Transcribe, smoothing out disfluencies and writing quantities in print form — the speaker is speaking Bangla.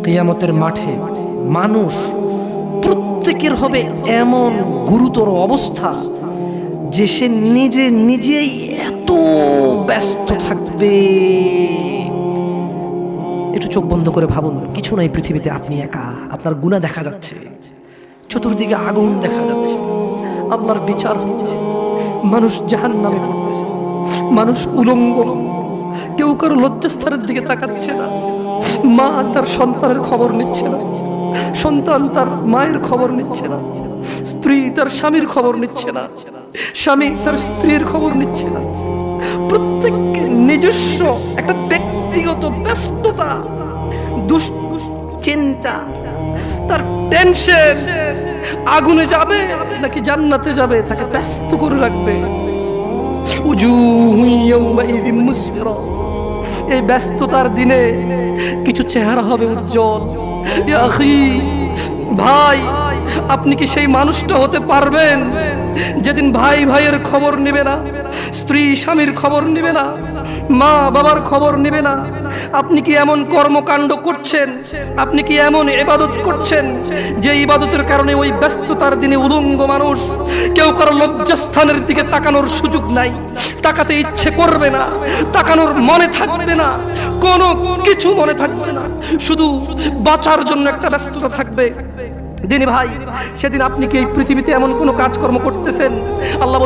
কিয়ামতের মাঠে মানুষ প্রত্যেকের হবে এমন গুরুতর অবস্থা যে সে নিজেই এত ব্যস্ত থাকবে। একটু চোখ বন্ধ করে ভাবুন, কিছু নাই পৃথিবীতে, আপনি একা, আপনার গুনাহ দেখা যাচ্ছে, চতুর্দিকে আগুন দেখা যাচ্ছে, আল্লাহর বিচার হচ্ছে, মানুষ জাহান্নামে পড়তেছে, মানুষ উলঙ্গ, কেউ কারো লজ্জাস্থানের দিকে তাকাচ্ছে না, মা তার সন্তানের খবর নিচ্ছে না, সন্তান তার মায়ের খবর নিচ্ছে না, স্ত্রী তার স্বামীর খবর নিচ্ছে না, স্বামী তার স্ত্রীর খবর নিচ্ছে না। প্রত্যেককে নিজস্ব একটা ব্যক্তিগত ব্যস্ততা, দুশ্চিন্তা, তার টেনশন, আগুনে যাবে নাকি জান্নাতে যাবে তাকে ব্যস্ত করে রাখবে। এই ব্যস্ততার দিনে কিছু চেহারা হবে উজ্জ্বল। ইয়া আখি, ভাই, আপনি কি সেই মানুষটা হতে পারবেন যেদিন ভাই ভাইয়ের খবর নেবে না, স্ত্রী স্বামীর খবর নেবে না, মা বাবার খবর নেবে না? আপনি কি এমন কর্মকাণ্ড করছেন, আপনি কি এমন ইবাদত করছেন যে ইবাদতের কারণে ওই ব্যস্ততার দিনে উলঙ্গ মানুষ, কেউ কারো লজ্জাস্থানের দিকে তাকানোর সুযোগ নাই, তাকাতে ইচ্ছে করবে না, তাকানোর মনে থাকবে না, কোনো কিছু মনে থাকবে না, শুধু বাঁচার জন্য একটা ব্যস্ততা থাকবে। দিনী ভাই, সেদিন আপনি কি এই পৃথিবীতে এমন কোনো কাজকর্ম করতেছেন? আল্লাহ